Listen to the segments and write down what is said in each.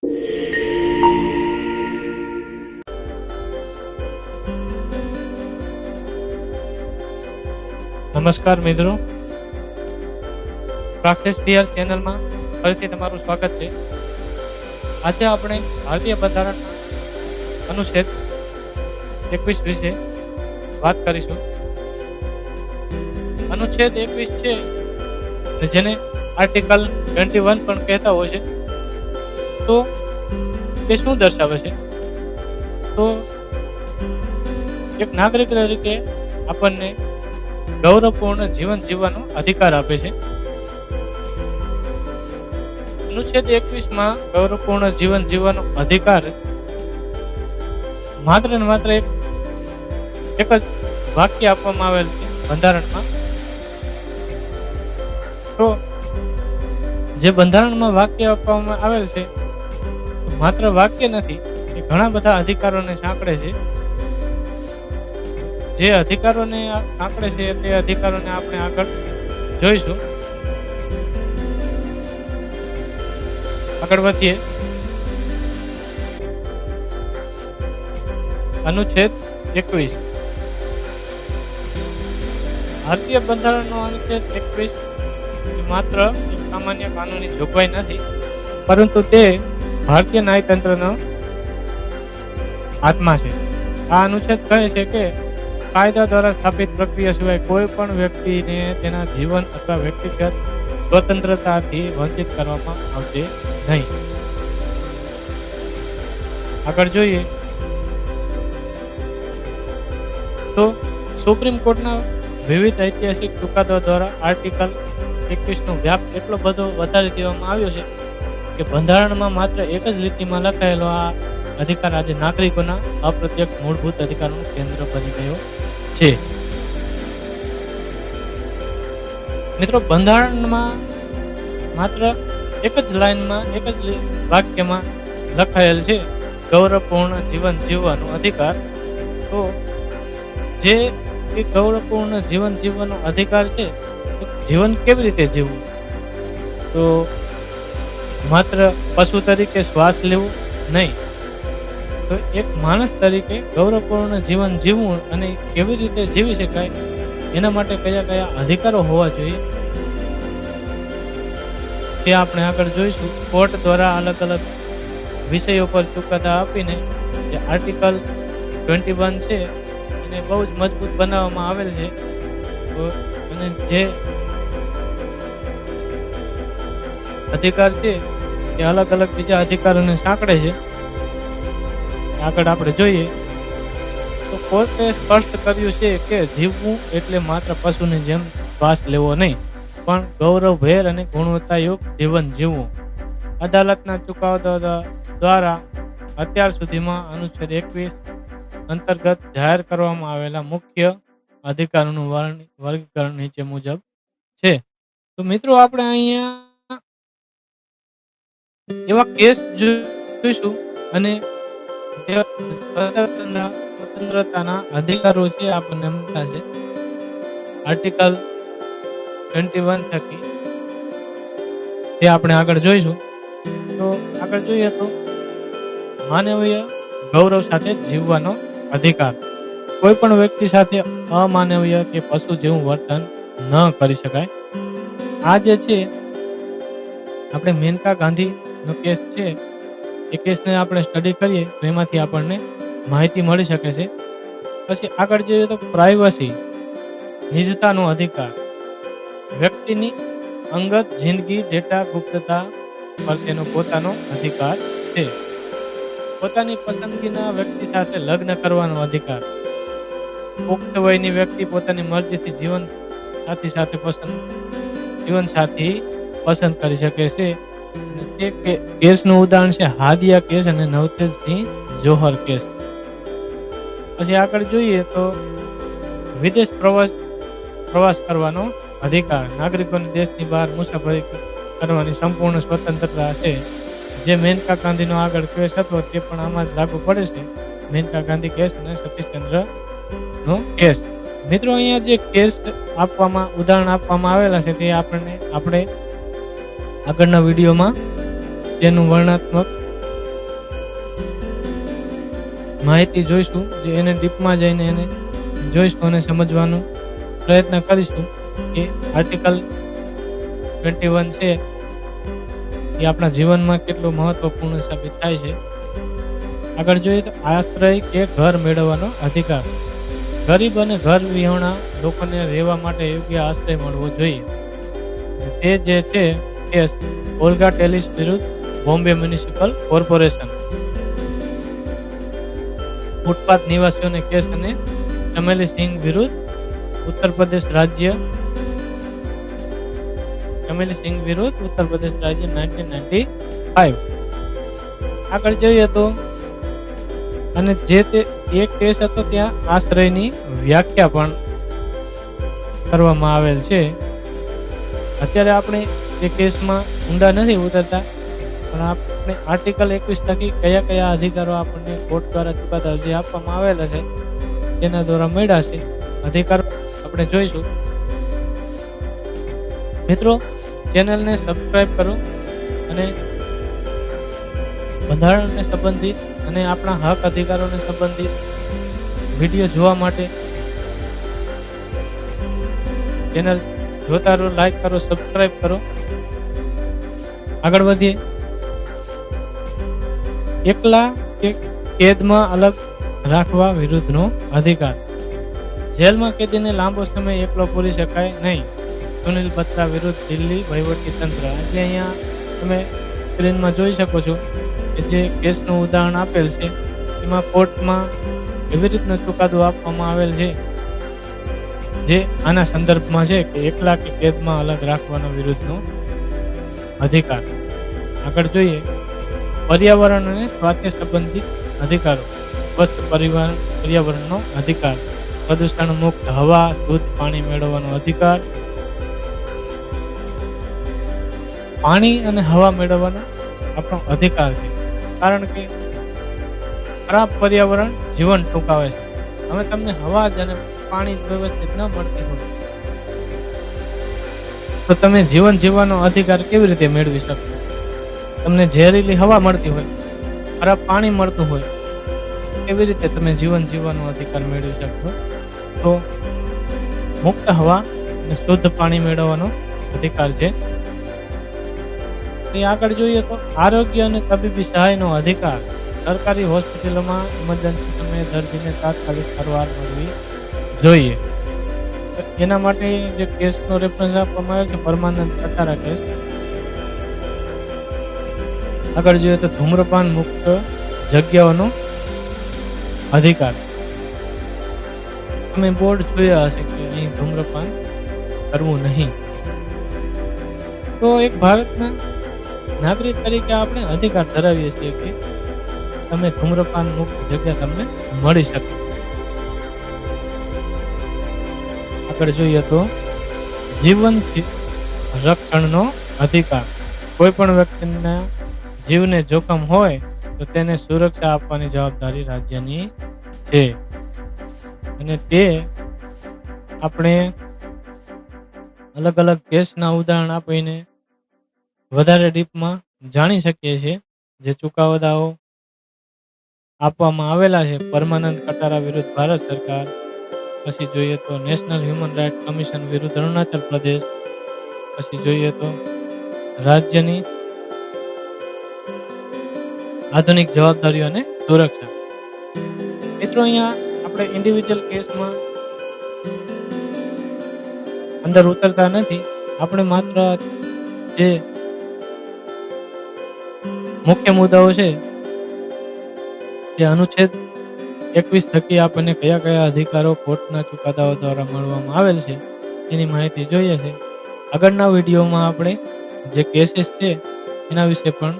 નમસ્કાર મિત્રો, પ્રાક્ટિસ પીઆર ચેનલમાં ફરીથી તમારું સ્વાગત છે. આજે આપણે ભારતીય બંધારણના અનુચ્છેદ 21 વિશે વાત કરીશું. અનુચ્છેદ 21 છે જેને આર્ટિકલ 21 પણ કહેતા હોય છે. તો તે શું દર્શાવે છે? તો એક નાગરિક તરીકે આપણને ગૌરવપૂર્ણ જીવન જીવવાનો અધિકાર આપે છે. અનુચ્છેદ 21 ગૌરવપૂર્ણ જીવન જીવવાનો અધિકાર માત્ર ને માત્ર એક જ વાક્ય આપવામાં આવેલ છે બંધારણમાં. તો જે બંધારણમાં વાક્ય આપવામાં આવેલ છે માત્ર વાક્ય નથી, એ ઘણા બધા અધિકારોને સાંકળે છે. જે અધિકારોને આંકડે છે તે અધિકારોને આપણે આગળ જોઈશું. આગળ વધીએ. અનુચ્છેદ 21. ભારતીય બંધારણનો અનુચ્છેદ 21 માત્ર એક સામાન્ય કાનૂની જોગવાઈ નથી, પરંતુ તે ભારતીય ન્યાયતંત્રનો આત્મા છે. આ અનુચ્છેદ કહે છે કે કાયદા દ્વારા સ્થાપિત પ્રક્રિયા સિવાય કોઈ પણ વ્યક્તિને તેના જીવન અથવા વ્યક્તિગત સ્વતંત્રતાથી વંચિત કરવામાં આવશે નહીં. આગળ જોઈએ તો સુપ્રીમ કોર્ટના વિવિધ ઐતિહાસિક ચુકાદા દ્વારા આર્ટિકલ 21 નો વ્યાપ એટલો બધો વધારી દેવામાં આવ્યો છે કે બંધારણમાં માત્ર એક જ લીટીમાં લખાયેલો આ અધિકાર આજે નાગરિકોના અપ્રત્યક્ષ મૂળભૂત અધિકારોનું કેન્દ્ર બની ગયો છે. મિત્રો, બંધારણમાં માત્ર એક જ લાઈનમાં, એક જ વાક્યમાં લખાયેલ છે ગૌરવપૂર્ણ જીવન જીવવાનો અધિકાર. તો જે ગૌરવપૂર્ણ જીવન જીવવાનો અધિકાર છે, જીવન કેવી રીતે જીવવું? તો માત્ર પશુ તરીકે શ્વાસ લેવું નહીં, તો એક માણસ તરીકે ગૌરવપૂર્ણ જીવન જીવવું અને કેવી રીતે જીવી શકાય એના માટે કયા કયા અધિકારો હોવા જોઈએ તે આપણે આગળ જોઈશું. કોર્ટ દ્વારા અલગ અલગ વિષયો પર ચુકાદા આપીને જે આર્ટિકલ 21 છે એને બહુ જ મજબૂત બનાવવામાં આવેલ છે. અને જે અધિકાર છે એ અલગ અલગ બીજા અધિકારોને સાંકળે છે. આગળ આપણે જોઈએ તો કોર્ટે સ્પષ્ટ કર્યું છે કે જીવવું એટલે માત્ર પશુની જેમ શ્વાસ લેવો નહીં, પણ ગૌરવભેર અને ગુણવત્તાયુક્ત જીવન જીવવું. અદાલતના ચુકાદા દ્વારા અત્યાર સુધીમાં અનુચ્છેદ 21 અંતર્ગત જાહેર કરવામાં આવેલા મુખ્ય અધિકારોનું વર્ગીકરણ નીચે મુજબ છે. તો મિત્રો, આપણે અહીંયા એવા કેસ જોઈશું અને સ્વતંત્રતાના અધિકારો છે આપણને મળતા છે આર્ટિકલ 21 થકી, તે આપણે આગળ જોઈશું. તો આગળ જોઈએ તો માનવીય ગૌરવ સાથે જીવવાનો અધિકાર. કોઈ પણ વ્યક્તિ સાથે અમાનવીય કે પશુ જેવું વર્તન ન કરી શકાય. આ જે છે આપણે મેનકા ગાંધીનો કેસ છે, એ કેસને આપણે સ્ટડી કરીએ તો એમાંથી આપણને માહિતી મળી શકે છે. પછી આગળ જોઈએ તો પ્રાઇવસી, નિજતાનો અધિકાર. વ્યક્તિની અંગત જિંદગી, ડેટા ગુપ્તતા પર તેનો પોતાનો અધિકાર છે. પોતાની પસંદગીના વ્યક્તિ સાથે લગ્ન કરવાનો અધિકાર. પુખ્ત વયની વ્યક્તિ પોતાની મરજીથી જીવનસાથી પસંદ કરી શકે છે. તે કેસનું ઉદાહરણ છે હાદિયા કેસ અને નવતેજસિંહ જોહર કેસ. પછી આગળ જોઈએ તો વિદેશ પ્રવાસ કરવાનો અધિકાર. નાગરિકોને દેશની બહાર મુસાફરી કરવાની સંપૂર્ણ સ્વતંત્રતા છે. જે મેનકા ગાંધીનો આગળ કેસ હતો તે પણ આમાં જ લાગુ પડે છે. મેનકા ગાંધી કેસ અને સતીશચંદ્ર નો કેસ. મિત્રો, અહીંયા જે કેસ ઉદાહરણ આપવામાં આવેલા છે તે આપણે આગળના વિડીયોમાં તેનું વર્ણનાત્મક માહિતી જોઈશું, જે એને ડીપમાં જઈને એને જોઈશું અને સમજવાનો પ્રયત્ન કરીશું કે આર્ટિકલ 21 છે એ આપણા જીવનમાં કેટલું મહત્વપૂર્ણ સાબિત થાય છે. આગળ જોઈએ તો આશ્રય કે ઘર મેળવવાનો અધિકાર. ગરીબ અને ઘર વિહોણા લોકોને રહેવા માટે યોગ્ય આશ્રય મળવો જોઈએ. તે જે છે કેસ ઓલ્ગા ટેલિસ વિરુદ્ધ બોમ્બે મ્યુનિસિપલ કોર્પોરેશન. ફૂટપાથ નિવાસીઓને કેસ અને ચમેલી સિંઘ વિરુદ્ધ ઉત્તર પ્રદેશ રાજ્ય 1995. આગળ જોઈએ તો અને જે તે એક કેસ હતો ત્યાં આશ્રયની વ્યાખ્યા પણ કરવામાં આવેલ છે. અત્યારે આપણે એ કેસમાં ઊંડા નથી ઉતરતા, પણ આપણે આર્ટિકલ 21 થકી કયા કયા અધિકારો આપણને કોર્ટ દ્વારા ચુકાદા જે આપવામાં આવેલા છે તેના દ્વારા મળ્યા છે અધિકારો આપણે જોઈશું. મિત્રો, ચેનલને સબસ્ક્રાઇબ કરો અને બંધારણને સંબંધિત અને આપણા હક અધિકારોને સંબંધિત વિડીયો જોવા માટે ચેનલ જોતા રહો, લાઈક કરો, સબસ્ક્રાઇબ કરો. આગળ વધીએ. એકલા કે કેદમાં અલગ રાખવા વિરુદ્ધનો અધિકાર. જેલમાં કેદીને લાંબો સમય એકલો પૂરી શકાય નહીં. સુનિલ બત્રા વિરુદ્ધ દિલ્હી વહીવટી તંત્ર. આજે અહીંયા તમે સ્ક્રીનમાં જોઈ શકો છો કે જે કેસનું ઉદાહરણ આપેલ છે એમાં કોર્ટમાં એવી રીતનો ચુકાદો આપવામાં આવેલ છે જે આના સંદર્ભમાં છે કે એકલા કે કેદમાં અલગ રાખવાનો વિરુદ્ધનો અધિકાર. આગળ જોઈએ. પર્યાવરણ અને સ્વાસ્થ્ય સંબંધિત અધિકારો. સ્વચ્છ પર્યાવરણનો અધિકાર. પ્રદૂષણ મુક્ત હવા, શુદ્ધ પાણી મેળવવાનો અધિકાર. પાણી અને હવા મેળવવાનો આપણો અધિકાર છે, કારણ કે ખરાબ પર્યાવરણ જીવન ટૂંકાવે છે. હવે તમને હવા જ અને પાણી વ્યવસ્થિત ન મળતી હોય તો તમે જીવન જીવવાનો અધિકાર કેવી રીતે મેળવી શકશો? તમને ઝેરીલી હવા મળતી હોય, ખરાબ પાણી મળતું હોય, કેવી રીતે તમે જીવન જીવવાનો અધિકાર મેળવી શકશો? તો મુક્ત હવા અને શુદ્ધ પાણી મેળવવાનો અધિકાર છે. આગળ જોઈએ તો આરોગ્ય અને તબીબી સહાયનો અધિકાર. સરકારી હોસ્પિટલોમાં ઇમરજન્સી સમયે દર્દીને તાત્કાલિક સારવાર મળવી જોઈએ. એના માટે જે કેસનો રેફરન્સ આપવામાં આવ્યો છે પરમાનંદ કટારા કેસ. આગળ જોઈએ તો ધૂમ્રપાન મુક્ત જગ્યાઓનો અધિકાર. તમે બોર્ડ જોયા હશે કે અહીં ધૂમ્રપાન કરવું નહીં. તો એક ભારતના નાગરિક તરીકે આપણે અધિકાર ધરાવીએ છીએ કે તમે ધૂમ્રપાન મુક્ત જગ્યા તમને મળી શકે. આગળ જોઈએ તો જીવન રક્ષણનો અધિકાર. કોઈ પણ વ્યક્તિના જીવને જોખમ હોય તો તેને સુરક્ષા આપવાની જવાબદારી રાજ્યની છે, અને તે આપણે અલગ અલગ કેસના ઉદાહરણ આપીને વધારે ડીપમાં જાણી શકીએ છીએ. જે ચુકાદાઓ આપવામાં આવેલા છે પરમાનંદ કટારા વિરુદ્ધ ભારત સરકાર, પછી જોઈએ તો નેશનલ હ્યુમન રાઇટ કમિશન વિરુદ્ધ અરુણાચલ પ્રદેશ, પછી જોઈએ તો રાજ્યની આધુનિક જવાબદારીઓ અને સુરક્ષા. મિત્રો, અહીંયા આપણે ઇન્ડિવિજ્યુઅલ કેસમાં અંદર ઉતરતા નથી. આપણે માત્ર જે મુખ્ય મુદ્દાઓ છે તે અનુચ્છેદ 21 થકી આપણને કયા કયા અધિકારો કોર્ટના ચુકાદાઓ દ્વારા મળવામાં આવેલ છે એની માહિતી જોઈએ છે. આગળના વિડીયોમાં આપણે જે કેસીસ છે એના વિશે પણ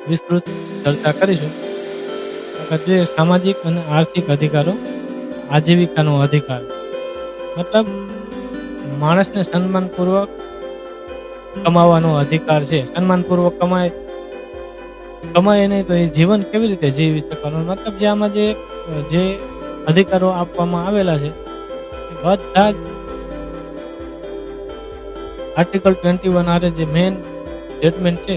વિસ્તૃત ચર્ચા કરીશું. જે સામાજિક અને આર્થિક અધિકારો. આજીવિકાનો અધિકાર મતલબ માણસને સન્માનપૂર્વક કમાવાનો અધિકાર છે. સન્માનપૂર્વક કમાય નહીં તો એ જીવન કેવી રીતે જીવી શકવાનું? મતલબ જે આમાં જે અધિકારો આપવામાં આવેલા છે એ બધા જ આર્ટિકલ 21 આરે જે મેઇન સ્ટેટમેન્ટ છે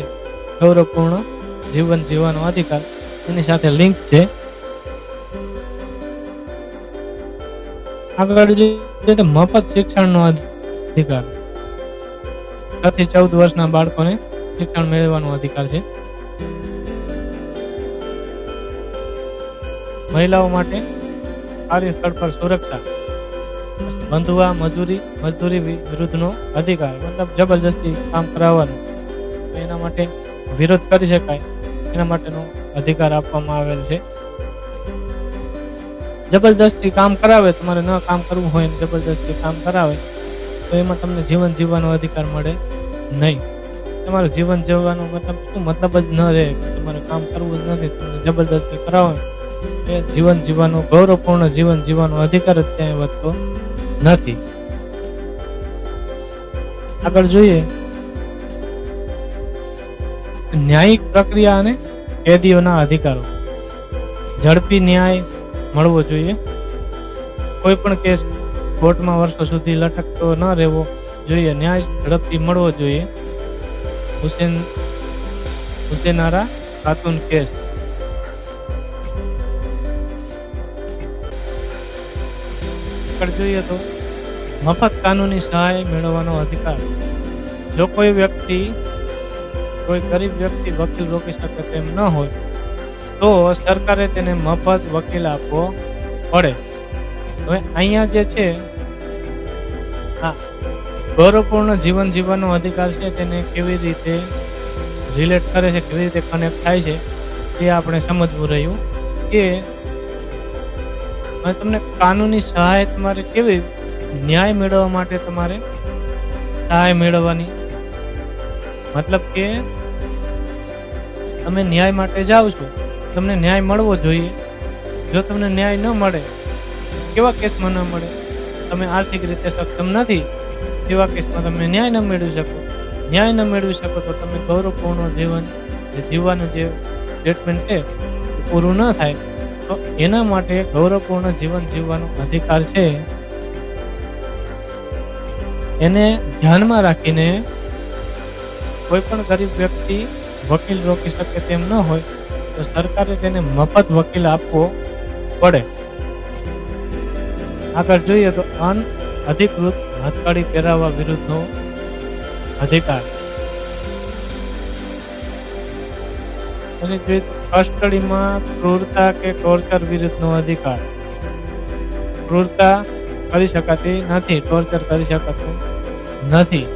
ગૌરવપૂર્ણ જીવન જીવવાનો અધિકાર એની સાથે લિંક છે. આગળ જોઈએ તો મફત શિક્ષણનો અધિકાર. 6 થી 14 વર્ષના બાળકોને શિક્ષણ મેળવવાનો અધિકાર છે. મહિલાઓ માટે કાર્યસ્થળ પર સુરક્ષા. બંધુઆ મજદૂરી વિરુદ્ધનો અધિકાર, મતલબ જબરજસ્તી કામ કરાવવાનું, એના માટે વિરોધ કરી શકાય એના માટેનો અધિકાર આપવામાં આવેલ છે. જબરદસ્તી કામ કરાવે, તમારે ન કામ કરવું હોય ને જબરદસ્તી કામ કરાવે તો એમાં તમને જીવન જીવવાનો અધિકાર મળે નહીં. તમારું જીવન જીવવાનો મતલબ શું? મતલબ જ ન રહે, તમારે કામ કરવું જ નથી, તમને જબરદસ્તી કરાવે એ જીવન જીવવાનો, ગૌરવપૂર્ણ જીવન જીવવાનો અધિકાર જ ક્યાંય વધતો નથી. આગળ જોઈએ ન્યાયિક પ્રક્રિયા અને કેદીઓના અધિકારો. ઝડપી ન્યાય મળવો જોઈએ. કોઈ પણ કેસ કોર્ટમાં વર્ષો સુધી લટકતો ન રહેવો જોઈએ. ન્યાય ઝડપથી મળવો જોઈએ. હુસેનારા ખાતુન કેસ. આગળ જોઈએ તો મફત કાનૂની સહાય મેળવવાનો અધિકાર. જો કોઈ ગરીબ વ્યક્તિ વકીલ રોકી શકે તેમ ન હોય તો સરકારે તેને મફત વકીલ આપવો પડે. હવે અહીંયા જે છે ગૌરવપૂર્ણ જીવન જીવવાનો અધિકાર છે, તેને કેવી રીતે રિલેટ કરે છે, કેવી રીતે કનેક્ટ થાય છે એ આપણે સમજવું રહ્યું કે તમને કાનૂની સહાય, તમારે કેવી ન્યાય મેળવવા માટે તમારે સહાય મેળવવાની, મતલબ કે તમે ન્યાય માટે જાઓ છો, તમને ન્યાય મળવો જોઈએ. જો તમને ન્યાય ન મળે, કેવા કેસમાં ન મળે, તમે આર્થિક રીતે સક્ષમ નથી તેવા કેસમાં તમે ન્યાય ન મેળવી શકો. ન્યાય ન મેળવી શકો તો તમે ગૌરવપૂર્ણ જીવન જીવવાનું જે સ્ટેટમેન્ટ છે એ પૂરું ન થાય. તો એના માટે ગૌરવપૂર્ણ જીવન જીવવાનો અધિકાર છે એને ધ્યાનમાં રાખીને કોઈ પણ ગરીબ વ્યક્તિ વકીલ રોકી શકે તેમ ન હોય તો સરકારે તેને મફત વકીલ આપવો પડે. આગળ જોઈએ તો અનઅધિકૃત હથકડી પહેરાવવા વિરુદ્ધનો અધિકાર. પછી જોઈએ કસ્ટડીમાં ક્રૂરતા કે ટોર્ચર વિરુદ્ધનો અધિકાર. ક્રૂરતા કરી શકાતી નથી, ટોર્ચર કરી શકાતું નથી,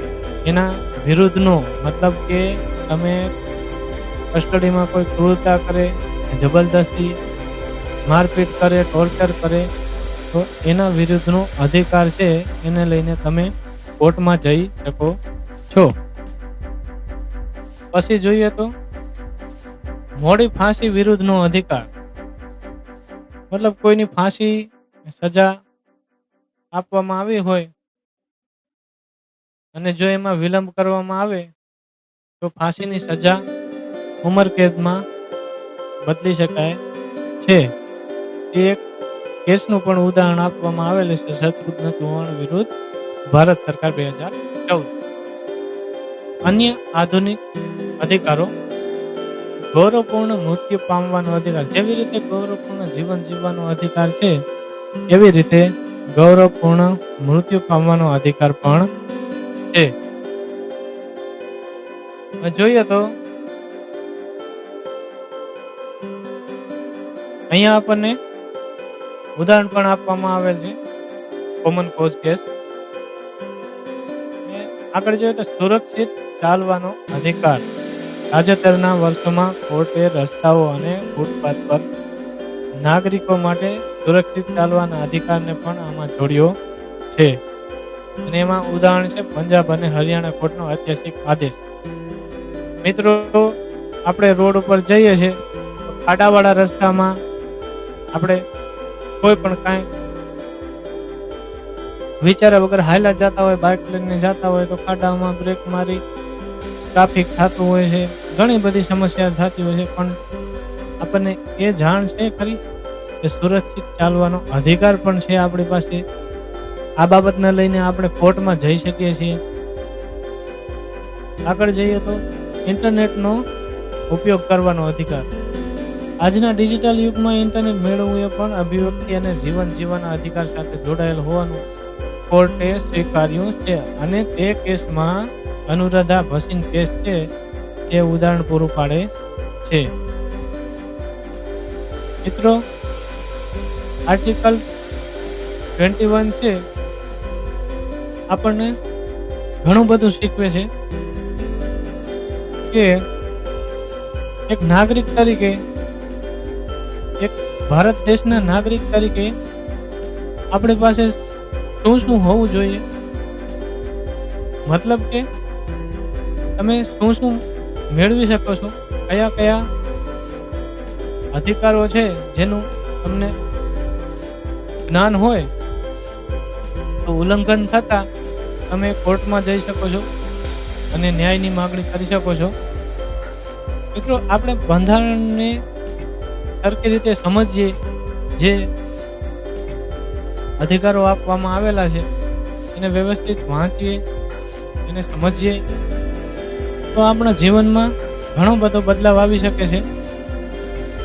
એના વિરુદ્ધનો, મતલબ કે તમે કસ્ટડીમાં કોઈ ક્રૂરતા કરે, જબરદસ્તી મારપીટ કરે, ટોર્ચર કરે તો એના વિરુદ્ધનો અધિકાર છે, એને લઈને તમે કોર્ટમાં જઈ શકો છો. પછી જોઈએ તો મોડી ફાંસી વિરુદ્ધનો અધિકાર. મતલબ કોઈની ફાંસી સજા આપવામાં આવી હોય અને જો એમાં વિલંબ કરવામાં આવે તો ફાંસીની સજા ઉંમરકેદમાં બદલી શકાય છે. એક કેસનું પણ ઉદાહરણ આપવામાં આવેલું છે શત્રુઘ્ન ચૌહાણ વિરુદ્ધ ભારત સરકાર 2014. અન્ય આધુનિક અધિકારો. ગૌરવપૂર્ણ મૃત્યુ પામવાનો અધિકાર. જેવી રીતે ગૌરવપૂર્ણ જીવન જીવવાનો અધિકાર છે એવી રીતે ગૌરવપૂર્ણ મૃત્યુ પામવાનો અધિકાર પણ છે. જોઈએ તો અહીંયા આપણને ઉદાહરણ પણ આપવામાં આવેલ છે કોમન કોઝ કેસ. આગળ જોઈએ તો સુરક્ષિત ચાલવાનો અધિકાર. તાજેતરના વર્ષોમાં કોર્ટે રસ્તાઓ અને ફૂટપાથ પર નાગરિકો માટે સુરક્ષિત ચાલવાના અધિકારને પણ આમાં જોડ્યો છે. અને એમાં ઉદાહરણ છે પંજાબ અને હરિયાણા કોર્ટનો ઐતિહાસિક આદેશ. મિત્રો, આપણે રોડ ઉપર જઈએ છીએ, ખાડાવાળા રસ્તામાં આપણે કોઈ પણ કાંઈ વિચાર્યા વગર હાલ્યા જતા હોય, બાઇક લઈને જતા હોય તો ખાડામાં બ્રેક મારી ટ્રાફિક થતું હોય છે, ઘણી બધી સમસ્યા થતી હોય છે. પણ આપણને એ જાણ છે ખરી કે સુરક્ષિત ચાલવાનો અધિકાર પણ છે આપણી પાસે. આ બાબતને લઈને આપણે કોર્ટમાં જઈ શકીએ છીએ. આગળ જઈએ તો ઇન્ટરનેટનો ઉપયોગ કરવાનો અધિકાર. આજના ડિજિટલ યુગમાં ઇન્ટરનેટ મેળવવું એ પણ અભિવ્યક્તિ અને જીવન જીવવાના અધિકાર સાથે જોડાયેલ હોવાનું કોર્ટે સ્વીકાર્યું છે અને તે કેસમાં અનુરાધા ભસીન કેસ છે એ ઉદાહરણ પૂરું પાડે છે. મિત્રો, આર્ટિકલ 21 છે આપણને ઘણું બધું શીખવે છે કે એક નાગરિક તરીકે, એક ભારત દેશના નાગરિક તરીકે આપણી પાસે શું શું હોવું જોઈએ. મતલબ કે તમે શું શું મેળવી શકો છો, કયા કયા અધિકારો છે જેનું તમને જ્ઞાન હોય તો ઉલ્લંઘન થતા તમે કોર્ટમાં જઈ શકો છો અને ન્યાયની માગણી કરી શકો છો. મિત્રો, આપણે બંધારણને સરખી રીતે સમજીએ, જે અધિકારો આપવામાં આવેલા છે એને વ્યવસ્થિત વાંચીએ, એને સમજીએ તો આપણા જીવનમાં ઘણો બધો બદલાવ આવી શકે છે.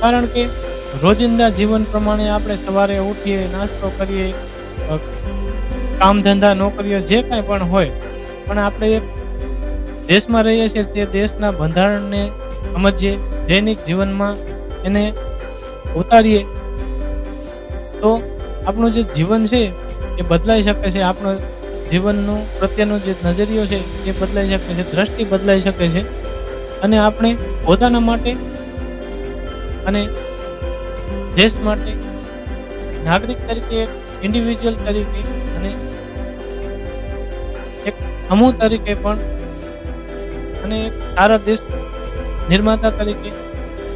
કારણ કે રોજિંદા જીવન પ્રમાણે આપણે સવારે ઉઠીએ, નાસ્તો કરીએ, કામ ધંધા નોકરીઓ જે કાંઈ પણ હોય, પણ આપણે એક દેશમાં રહીએ છીએ તે દેશના બંધારણને સમજીએ, દૈનિક જીવનમાં એને ઉતારીએ તો આપણું જે જીવન છે એ બદલાઈ શકે છે. આપણો જીવનનો પ્રત્યેનો જે નજરિયો છે એ બદલાઈ શકે છે, દ્રષ્ટિ બદલાઈ શકે છે અને આપણે પોતાના માટે અને દેશ માટે નાગરિક તરીકે, એક ઇન્ડિવિજ્યુઅલ તરીકે અને એક સમૂહ તરીકે પણ અને એક સારા દેશ નિર્માતા તરીકે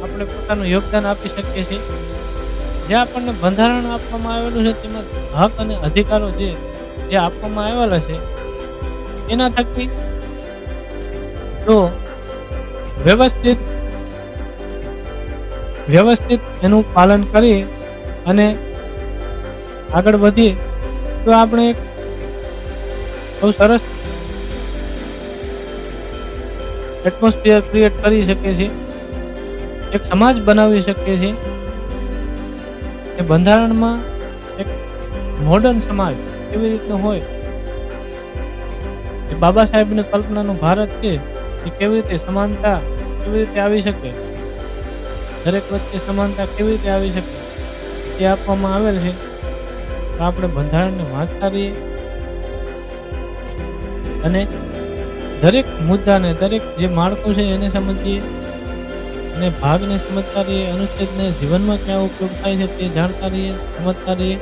આપણે પોતાનું યોગદાન આપી શકીએ છીએ. જે આપણને બંધારણ આપવામાં આવેલું છે તેમાં હક અને અધિકારો જે આપવામાં આવેલા છે એના થકી જો વ્યવસ્થિત એનું પાલન કરી અને આગળ વધીએ તો આપણે એક બહુ સરસ એટમોસ્ફિયર ક્રિએટ કરી શકીએ છીએ, એક સમાજ બનાવી શકીએ છીએ. એ બંધારણમાં એક મોડર્ન સમાજ કેવી રીતનો હોય, એ બાબા સાહેબની કલ્પનાનું ભારત છે એ કેવી રીતે સમાનતા કેવી રીતે આવી શકે, દરેક વચ્ચે સમાનતા કેવી રીતે આવી શકે એ આપવામાં આવેલ છે. તો આપણે બંધારણને વાંચતા રહીએ અને દરેક મુદ્દાને, દરેક જે માળખું છે એને સમજીએ અને ભાગને સમજતા રહીએ, અનુચ્છેદને જીવનમાં ક્યાં ઉપયોગ થાય છે તે જાણતા રહીએ, સમજતા રહીએ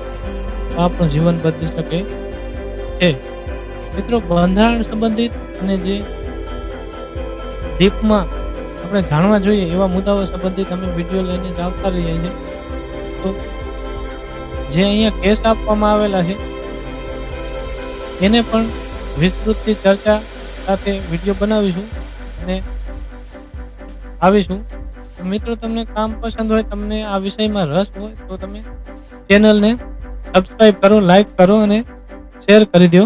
તો આપણું જીવન બદલી શકે છે. મિત્રો, બંધારણ સંબંધિત અને જે ડીપમાં આપણે જાણવા જોઈએ એવા મુદ્દાઓ સંબંધિત અમે વિડીયો લઈને જ આવતા રહીએ છીએ. તો જે અહીંયા કેસ આપવામાં આવેલા છે એને પણ વિસ્તૃતથી ચર્ચા સાથે વિડીયો બનાવીશું અને આવીશું. મિત્રો, તમને કામ પસંદ હોય, તમને આ વિષયમાં રસ હોય તો તમે ચેનલને સબસ્ક્રાઇબ કરો, લાઈક કરો અને શેર કરી દો.